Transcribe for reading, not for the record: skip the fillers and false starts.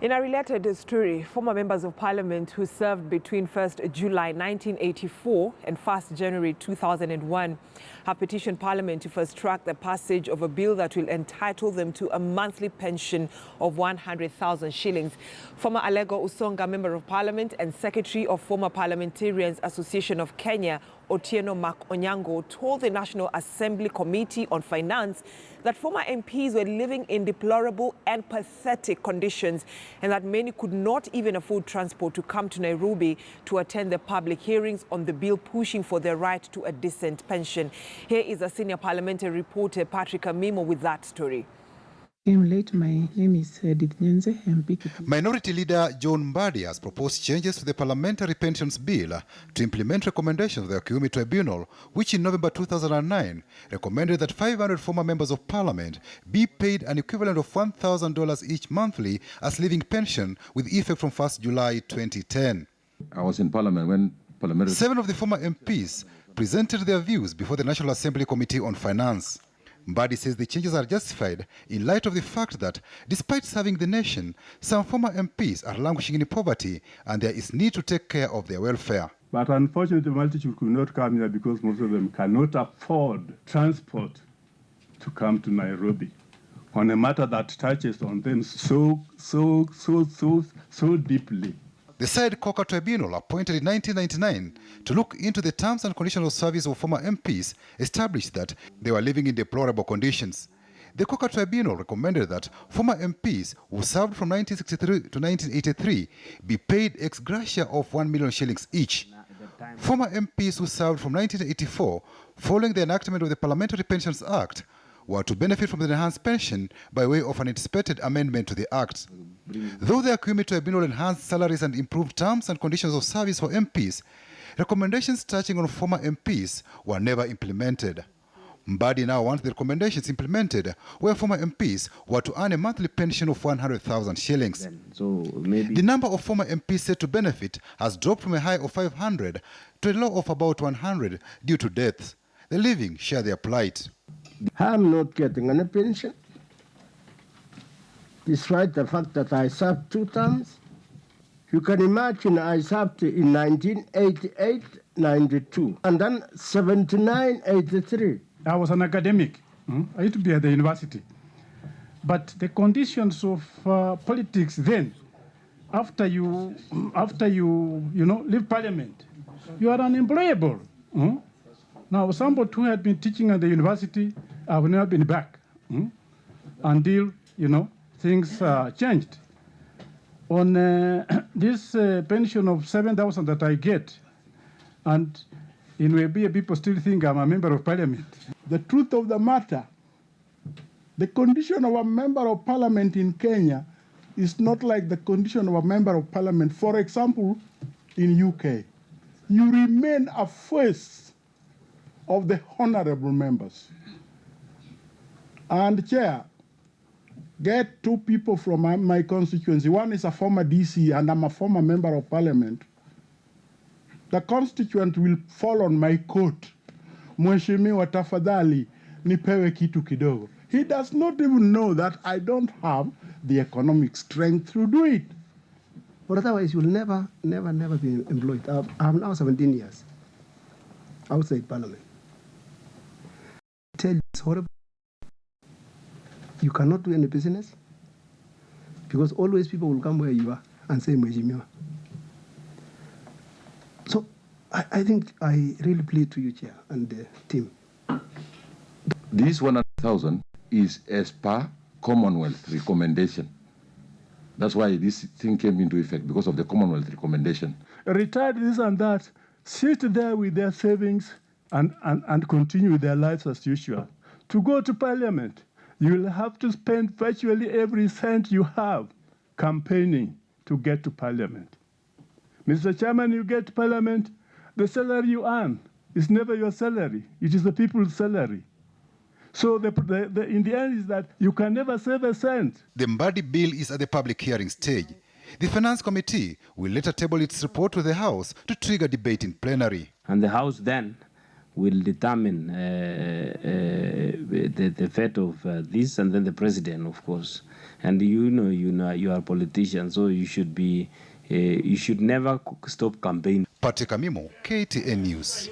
In a related story, former members of parliament who served between 1st July 1984 and 1st January 2001 have petitioned parliament to fast-track the passage of a bill that will entitle them to a monthly pension of 100,000 shillings. Former Alego Usonga, member of parliament and secretary of Former Parliamentarians Association of Kenya, Otieno Mark Onyango, told the National Assembly Committee on Finance that former MPs were living in deplorable and pathetic conditions and that many could not even afford transport to come to Nairobi to attend the public hearings on the bill pushing for their right to a decent pension. Here is a senior parliamentary reporter, Patrick Amimo, with that story. Late. My name is Edith Nyenze, MP. Minority Leader John Mbadi has proposed changes to the Parliamentary Pensions Bill to implement recommendations of the Kiumi Tribunal, which in November 2009 recommended that 500 former members of Parliament be paid an equivalent of $1,000 each monthly as living pension with effect from 1st July 2010. I was in Parliament when parliamentary... 7 of the former MPs presented their views before the National Assembly Committee on Finance. Mbadi says the changes are justified in light of the fact that, despite serving the nation, some former MPs are languishing in poverty and there is need to take care of their welfare. But unfortunately, the multitude could not come here because most of them cannot afford transport to come to Nairobi on a matter that touches on them so deeply. The said Coker Tribunal, appointed in 1999 to look into the terms and conditions of service of former MPs, established that they were living in deplorable conditions. The Coker Tribunal recommended that former MPs who served from 1963 to 1983 be paid ex gratia of 1 million shillings each. Former MPs who served from 1984, following the enactment of the Parliamentary Pensions Act, were to benefit from the enhanced pension by way of an anticipated amendment to the Act. Though the Kiumi Tribunal enhanced salaries and improved terms and conditions of service for MPs, recommendations touching on former MPs were never implemented. Mbadi now wants the recommendations implemented where former MPs were to earn a monthly pension of 100,000 shillings. The number of former MPs set to benefit has dropped from a high of 500 to a low of about 100 due to deaths. The living share their plight. I'm not getting any pension, despite the fact that I served 2 terms. You can imagine I served in 1988, 92, and then 79, 83. I was an academic. I used to be at the university. But the conditions of politics then, after you leave parliament, you are unemployable. Now, somebody who had been teaching at the university, I have never been back until, things changed. On this pension of 7,000 that I get, and in Webia people still think I'm a member of parliament. The truth of the matter, the condition of a member of parliament in Kenya is not like the condition of a member of parliament. For example, in UK, you remain a first of the honorable members. And chair, get 2 people from my constituency. One is a former DC and I'm a former member of parliament. The constituent will fall on my court. Mheshimiwa tafadhali nipewe kitu kidogo. He does not even know that I don't have the economic strength to do it. But otherwise, you'll never be employed. I'm now 17 years outside parliament. Tell you it's horrible. You cannot do any business because always people will come where you are and say Mheshimiwa. So I think I really plead to you, Chair, and the team. This 100,000 is as per Commonwealth recommendation. That's why this thing came into effect, because of the Commonwealth recommendation. Retired this and that, sit there with their savings and continue their lives as usual. To go to parliament, you will have to spend virtually every cent you have campaigning to get to parliament. Mr. Chairman, you get to parliament, the salary you earn is never your salary. It is the people's salary. So in the end is that you can never save a cent. The Mbadi bill is at the public hearing stage. The Finance Committee will later table its report to the House to trigger debate in plenary. And the House then will determine the fate of this, and then the President, of course, And you are a politician, so you should be, you should never stop campaigning. Patrick Amimo, KTN News.